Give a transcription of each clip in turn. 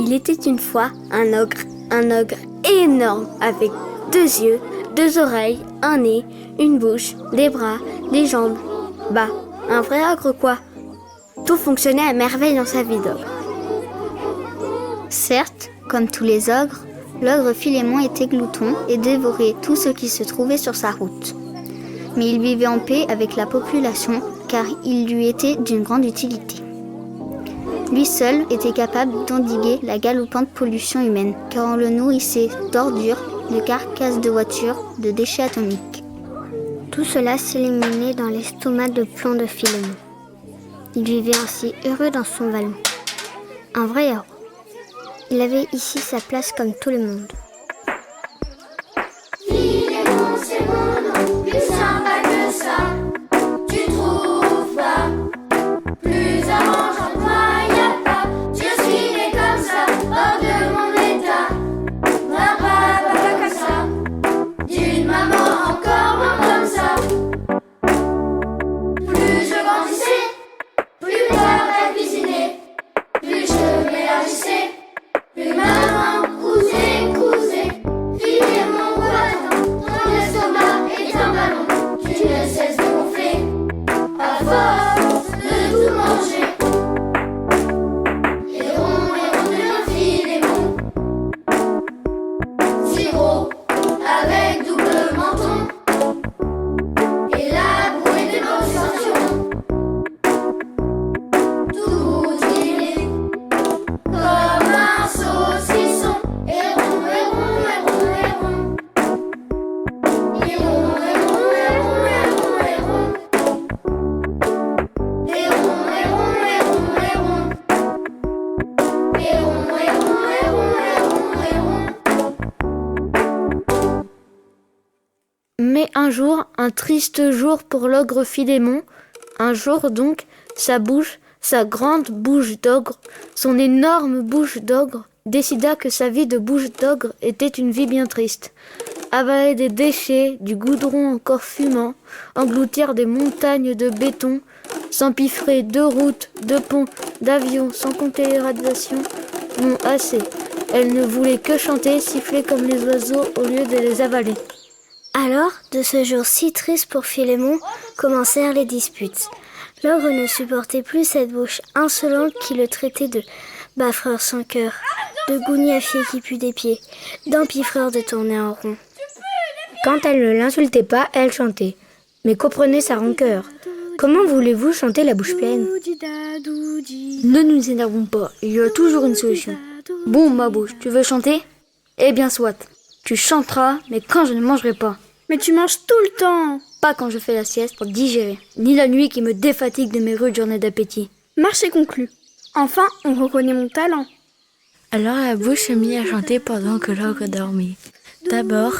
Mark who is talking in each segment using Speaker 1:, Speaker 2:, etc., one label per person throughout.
Speaker 1: Il était une fois un ogre énorme avec 2 yeux, 2 oreilles, un nez, une bouche, des bras, des jambes. Bah, un vrai ogre quoi. Tout fonctionnait à merveille dans sa vie d'ogre.
Speaker 2: Certes, comme tous les ogres, l'ogre Philémon était glouton et dévorait tout ce qui se trouvait sur sa route. Mais il vivait en paix avec la population car il lui était d'une grande utilité. Lui seul était capable d'endiguer la galopante pollution humaine car on le nourrissait d'ordures, de carcasses de voitures, de déchets atomiques. Tout cela s'éliminait dans l'estomac de plomb de Philémon. Il vivait ainsi heureux dans son vallon. Un vrai héros. Il avait ici sa place comme tout le monde.
Speaker 3: Philémon, c'est mon nom, plus sympa que ça. Tu trouves pas? Plus arrangeant que moi, y a pas. Je suis né comme ça, hors de mon état. D'un papa comme ça, d'une maman encore moins comme ça. Plus je grandissais, plus peur à cuisiner, plus je m'élargissais. Plus maman cousait, Philémon combattant, ton estomac est un ballon, tu ne cesses de gonfler, à force de tout manger. Héron de Philémon, si gros, avec double menton, et la bouée des beaux sensations. Tout il est comme un saucisson, héron, héron, héron, héron. Héron, héron, héron, héron, héron. Héron, héron, héron, héron. Héron, héron, héron, héron.
Speaker 4: Mais un jour, un triste jour pour l'ogre Philémon, un jour donc, sa bouche, sa grande bouche d'ogre, son énorme bouche d'ogre, décida que sa vie de bouche d'ogre était une vie bien triste. Avaler des déchets, du goudron encore fumant, engloutir des montagnes de béton, s'empiffrer de routes, de ponts, d'avions, sans compter les radiations, non assez. Elle ne voulait que chanter, siffler comme les oiseaux au lieu de les avaler.
Speaker 2: Alors, de ce jour si triste pour Philémon, commencèrent les disputes. L'ogre ne supportait plus cette bouche insolente qui le traitait de baffreur sans cœur, de gougnafier qui pue des pieds, d'empiffreur de tourner en rond.
Speaker 5: Quand elle ne l'insultait pas, elle chantait. Mais comprenez sa rancœur. Comment voulez-vous chanter la bouche pleine? Ne nous énervons pas, il y a toujours une solution. Bon, ma bouche, tu veux chanter? Eh bien, soit. Tu chanteras, mais quand je ne mangerai pas.
Speaker 1: Mais tu manges tout le temps.
Speaker 5: Pas quand je fais la sieste pour digérer, ni la nuit qui me défatigue de mes rudes journées d'appétit.
Speaker 1: Marché conclu. Enfin, on reconnaît mon talent.
Speaker 6: Alors la bouche se mit à chanter pendant que l'ogre dormait. D'abord,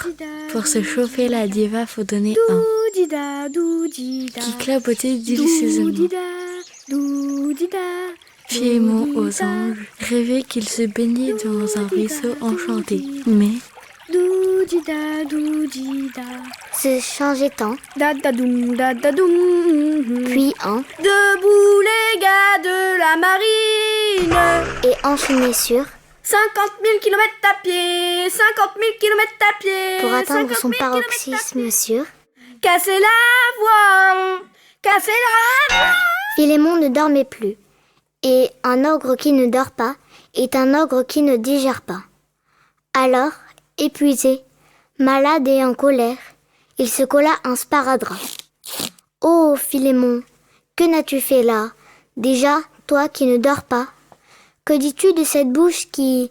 Speaker 6: pour se chauffer, la diva faut donner un qui clapotait délicieusement. Philémon aux anges rêvait qu'il se baignait dans un ruisseau enchanté. Mais
Speaker 2: Se changeait en,
Speaker 1: Da-da-doum, da-da-doum.
Speaker 2: puis en,
Speaker 1: Debout les gars de la marine.
Speaker 2: et enchaînait sur,
Speaker 1: 50 000 km à pied, 50 000 km à pied.
Speaker 2: pour atteindre
Speaker 1: 50
Speaker 2: son
Speaker 1: 000 kilomètres à
Speaker 2: paroxysme
Speaker 1: pied.
Speaker 2: sur.
Speaker 1: Casser la voie, casser la voie.
Speaker 2: Philémon ne dormait plus. Et un ogre qui ne dort pas est un ogre qui ne digère pas. Alors, épuisé, malade et en colère, il se colla un sparadrap. « Oh, Philémon, que n'as-tu fait là? Déjà, toi qui ne dors pas. Que dis-tu de cette bouche qui,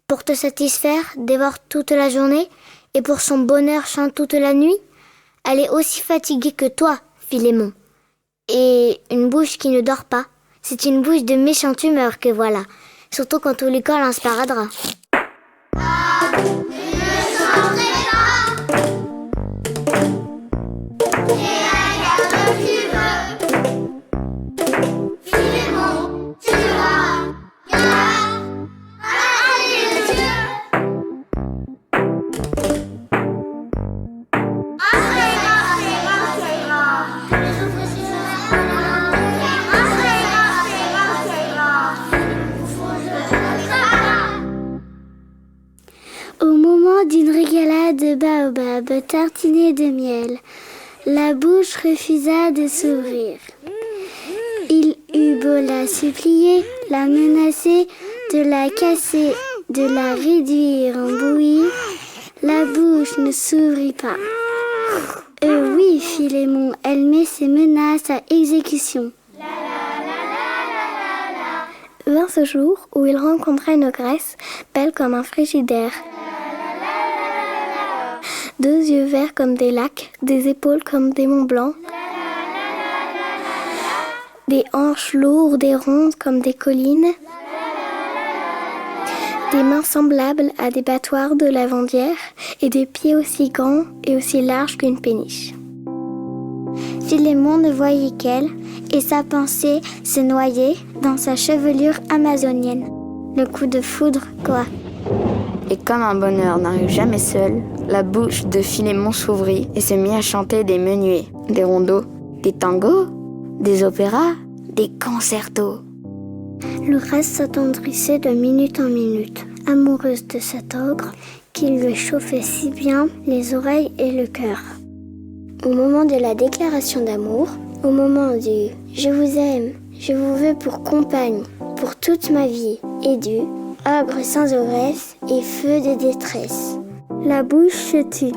Speaker 2: pour te satisfaire, dévore toute la journée et pour son bonheur chante toute la nuit? Elle est aussi fatiguée que toi, Philémon. Et une bouche qui ne dort pas, c'est une bouche de méchante humeur que voilà, surtout quand on lui colle un sparadrap. » tartiner de miel. La bouche refusa de s'ouvrir. Il eut beau la supplier, la menacer, de la casser, de la réduire en bouillie, la bouche ne s'ouvrit pas. Oui, Philémon, elle met ses menaces à exécution. Vint ce jour où il rencontra une ogresse, belle comme un frigidaire. 2 yeux verts comme des lacs, des épaules comme des monts blancs, des hanches lourdes et rondes comme des collines, des mains semblables à des battoirs de lavandière et des pieds aussi grands et aussi larges qu'une péniche. Philémon ne voyait qu'elle et sa pensée se noyait dans sa chevelure amazonienne. Le coup de foudre, quoi.
Speaker 7: Et comme un bonheur n'arrive jamais seul, la bouche de Philémon s'ouvrit et se mit à chanter des menuets, des rondeaux, des tangos, des opéras, des concertos.
Speaker 2: L'ogresse s'attendrissait de minute en minute, amoureuse de cet ogre qui lui chauffait si bien les oreilles et le cœur. Au moment de la déclaration d'amour, au moment du « je vous aime, je vous veux pour compagne, pour toute ma vie » et du « ogre sans ogresse et feu de détresse », la bouche se tut.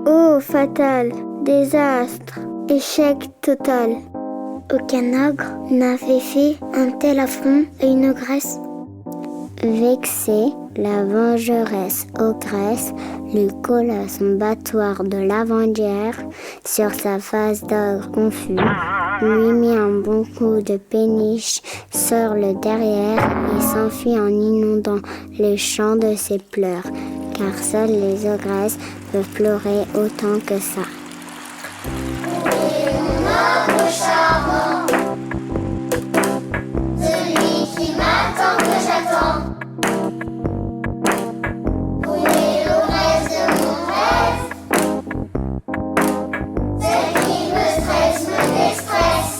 Speaker 2: Oh, fatal, désastre, échec total. Aucun ogre n'avait fait un tel affront à une ogresse. Vexée, la vengeresse ogresse lui colla son battoir de lavandière sur sa face d'ogre confus, lui mit un bon coup de péniche sur le derrière et s'enfuit en inondant les champs de ses pleurs, car seules les ogresses peuvent pleurer autant que ça.
Speaker 3: Charmant, celui qui m'attend que j'attends. Où est l'ogresse de mon rêve? Celle qui me stresse, me déstresse.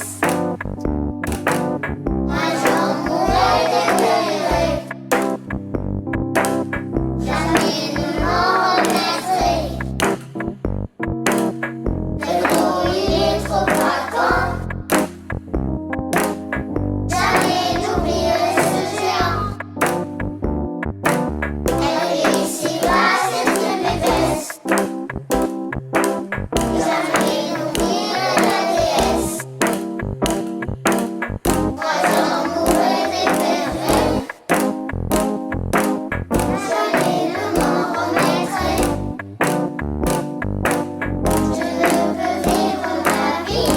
Speaker 3: Moi j'en mourrai désespérée. Jamais ne m'en remettrai. Le trou il est trop craquant. Jamais n'oublierai ce géant. Elle est si basse et si maîtresse. Jamais n'oublierai la déesse. Moi j'en mourrai désespérée. Jamais ne m'en remettrai. Je ne peux vivre ma vie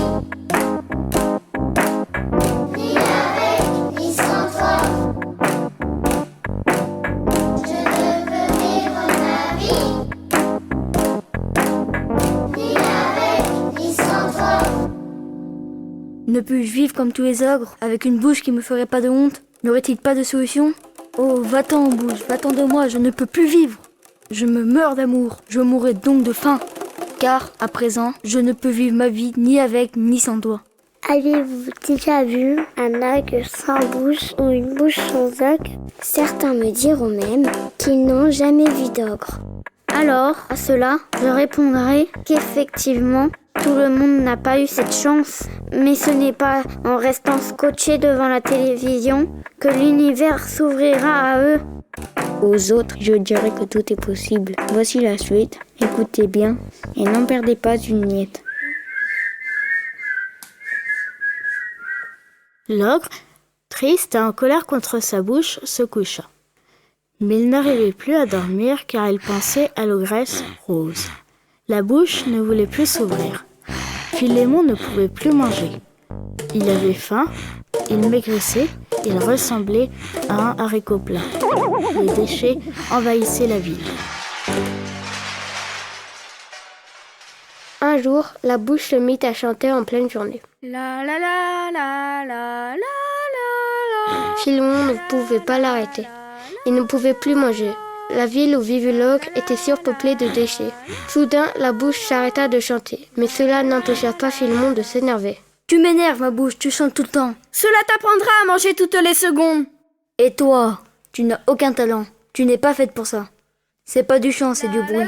Speaker 3: ni avec ni sans toi. Je ne peux vivre ma vie ni avec ni sans toi.
Speaker 5: Ne puis-je vivre comme tous les ogres, avec une bouche qui me ferait pas de honte? N'aurait-il pas de solution? Oh, va-t'en, bouche, va-t'en de moi, je ne peux plus vivre. Je me meurs d'amour, je mourrai donc de faim. Car, à présent, je ne peux vivre ma vie ni avec ni sans toi.
Speaker 2: Avez-vous déjà vu un ogre sans bouche ou une bouche sans ogre? Certains me diront même qu'ils n'ont jamais vu d'ogre.
Speaker 4: Alors, à cela, je répondrai qu'effectivement, tout le monde n'a pas eu cette chance. Mais ce n'est pas en restant scotché devant la télévision que l'univers s'ouvrira à eux.
Speaker 7: Aux autres, je dirais que tout est possible. Voici la suite. Écoutez bien et n'en perdez pas une miette.
Speaker 6: L'ogre, triste et en colère contre sa bouche, se coucha. Mais il n'arrivait plus à dormir car il pensait à l'ogresse Rose. La bouche ne voulait plus s'ouvrir. Philémon ne pouvait plus manger. Il avait faim, il maigrissait, il ressemblait à un haricot plat. Les déchets envahissaient la ville.
Speaker 4: Un jour, la bouche se mit à chanter en pleine journée.
Speaker 1: La la la la la la la.
Speaker 4: Philémon ne pouvait pas l'arrêter. Il ne pouvait plus manger. La ville où vivait l'ogre était surpeuplée de déchets. Soudain, la bouche s'arrêta de chanter, mais cela n'empêcha pas Philémon de s'énerver.
Speaker 5: Tu m'énerves, ma bouche, tu chantes tout le temps.
Speaker 1: Cela t'apprendra à manger toutes les secondes.
Speaker 5: Et toi, tu n'as aucun talent. Tu n'es pas faite pour ça. C'est pas du chant, c'est du bruit.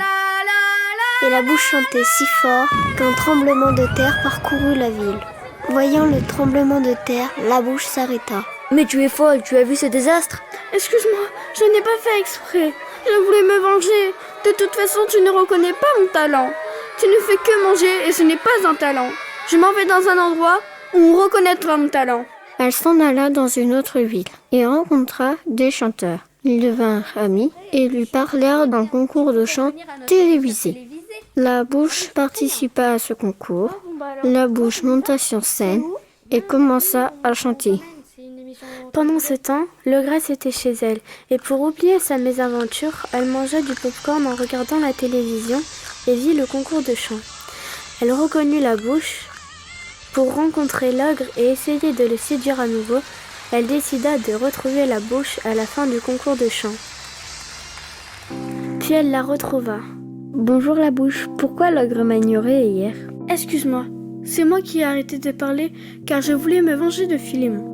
Speaker 2: et la bouche chantait si fort qu'un tremblement de terre parcourut la ville. Voyant le tremblement de terre, la bouche s'arrêta.
Speaker 1: Mais tu es folle, tu as vu ce désastre?
Speaker 4: Excuse-moi, je n'ai pas fait exprès. Je voulais me venger. De toute façon, tu ne reconnais pas mon talent. Tu ne fais que manger et ce n'est pas un talent. Je m'en vais dans un endroit où on reconnaîtra mon talent.
Speaker 2: Elle s'en alla dans une autre ville et rencontra des chanteurs. Ils devinrent amis et lui parlèrent d'un concours de chant télévisé. La bouche participa à ce concours. La bouche monta sur scène et commença à chanter.
Speaker 6: Pendant ce temps, l'ogresse était chez elle, et pour oublier sa mésaventure, elle mangea du pop-corn en regardant la télévision et vit le concours de chant. Elle reconnut la bouche. Pour rencontrer l'ogre et essayer de le séduire à nouveau, elle décida de retrouver la bouche à la fin du concours de chant. Puis elle la retrouva.
Speaker 4: Bonjour la bouche, pourquoi l'ogre m'a ignoré hier?
Speaker 6: Excuse-moi, c'est moi qui ai arrêté de parler car je voulais me venger de Philémon.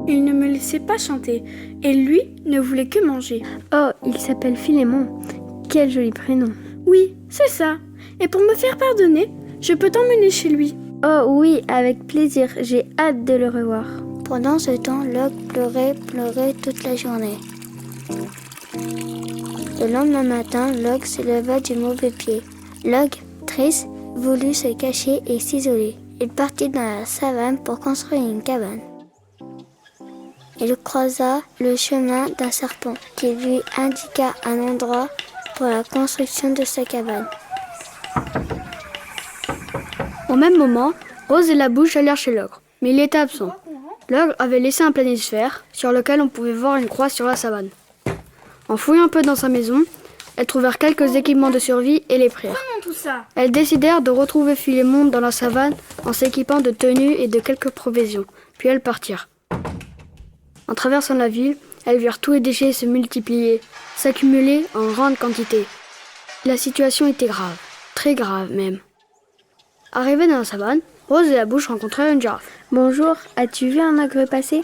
Speaker 6: Il ne me laissait pas chanter et lui ne voulait que manger.
Speaker 4: Oh, il s'appelle Philémon. Quel joli prénom.
Speaker 6: Oui, c'est ça. Et pour me faire pardonner, je peux t'emmener chez lui.
Speaker 4: Oh oui, avec plaisir, j'ai hâte de le revoir.
Speaker 2: Pendant ce temps, l'ogre pleurait toute la journée. Le lendemain matin, l'ogre se leva du mauvais pied. L'ogre, triste, voulut se cacher et s'isoler. Il partit dans la savane pour construire une cabane. Il croisa le chemin d'un serpent qui lui indiqua un endroit pour la construction de sa cabane.
Speaker 5: Au même moment, Rose et la bouche allèrent chez l'ogre, mais il était absent. L'ogre avait laissé un planisphère sur lequel on pouvait voir une croix sur la savane. En fouillant un peu dans sa maison, elles trouvèrent quelques équipements de survie et les prirent. Elles décidèrent de retrouver Philémon dans la savane en s'équipant de tenues et de quelques provisions, puis elles partirent. En traversant la ville, elles virent tous les déchets se multiplier, s'accumuler en grande quantité. La situation était grave, très grave même. Arrivées dans la savane, Rose et la bouche rencontrèrent une girafe.
Speaker 4: Bonjour, as-tu vu un ogre passer?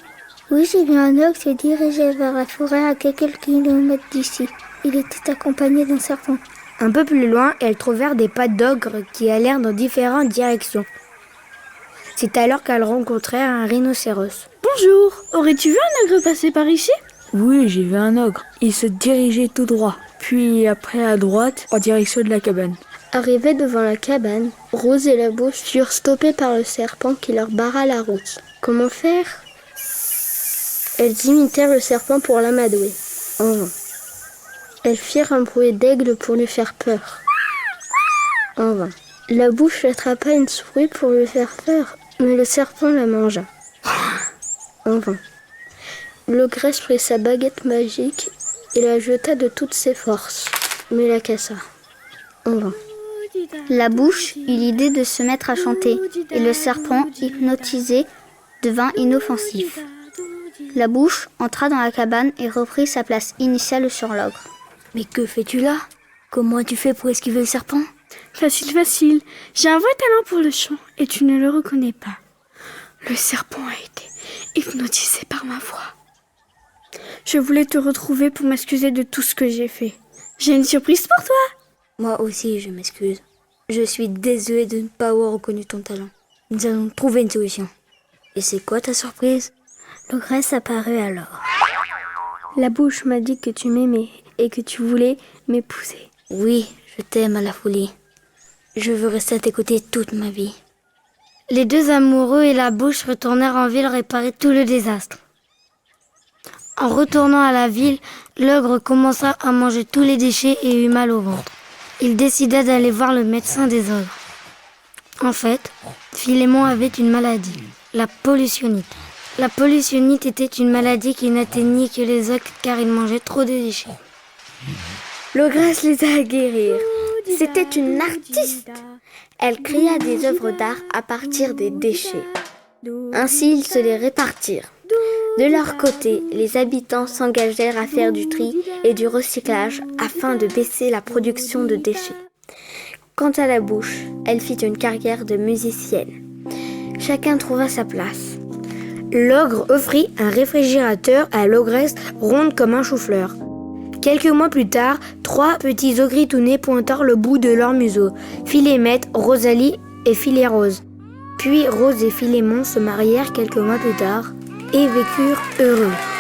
Speaker 2: Oui, j'ai vu un ogre se diriger vers la forêt à quelques kilomètres d'ici. Il était accompagné d'un serpent.
Speaker 5: Un peu plus loin, elles trouvèrent des pattes d'ogre qui allèrent dans différentes directions. C'est alors qu'elles rencontrèrent un rhinocéros.
Speaker 6: Bonjour, aurais-tu vu un ogre passer par ici?
Speaker 8: Oui, j'ai vu un ogre. Il se dirigeait tout droit, puis après à droite, en direction de la cabane.
Speaker 4: Arrivées devant la cabane, Rose et la bouche furent stoppées par le serpent qui leur barra la route. Comment faire? Elles imitèrent le serpent pour l'amadouer. En vain. Elles firent un bruit d'aigle pour lui faire peur. En vain. La bouche attrapa une souris pour lui faire peur, mais le serpent la mangea. En vain. L'ogresse prit sa baguette magique et la jeta de toutes ses forces, mais la cassa. En vain.
Speaker 2: La bouche eut l'idée de se mettre à chanter et le serpent, hypnotisé, devint inoffensif. La bouche entra dans la cabane et reprit sa place initiale sur l'ogre.
Speaker 5: Mais que fais-tu là? Comment as-tu fait pour esquiver le serpent?
Speaker 6: Facile. J'ai un vrai talent pour le chant et tu ne le reconnais pas. Le serpent a été hypnotisé par ma voix. Je voulais te retrouver pour m'excuser de tout ce que j'ai fait. J'ai une surprise pour toi.
Speaker 5: Moi aussi, je m'excuse. Je suis désolée de ne pas avoir reconnu ton talent. Nous allons trouver une solution. Et c'est quoi ta surprise?
Speaker 2: L'ogresse apparut alors.
Speaker 4: La bouche m'a dit que tu m'aimais et que tu voulais m'épouser.
Speaker 5: Oui, je t'aime à la folie. Je veux rester à tes côtés toute ma vie. Les deux amoureux et la bouche retournèrent en ville réparer tout le désastre. En retournant à la ville, l'ogre commença à manger tous les déchets et eut mal au ventre. Il décida d'aller voir le médecin des ogres. En fait, Philémon avait une maladie, la pollutionite. La pollutionite était une maladie qui n'atteignait que les ogres car ils mangeaient trop de déchets.
Speaker 1: L'ogresse les a à guérir. C'était une artiste. Elle créa des œuvres d'art à partir des déchets. Ainsi, ils se les répartirent. De leur côté, les habitants s'engagèrent à faire du tri et du recyclage afin de baisser la production de déchets. Quant à la bouche, elle fit une carrière de musicienne. Chacun trouva sa place.
Speaker 5: L'ogre offrit un réfrigérateur à l'ogresse ronde comme un chou-fleur. Quelques mois plus tard, 3 petits ogritounet pointèrent le bout de leur museau. Philémètre, Rosalie et Philérose. Puis Rose et Philémon se marièrent quelques mois plus tard et vécurent heureux.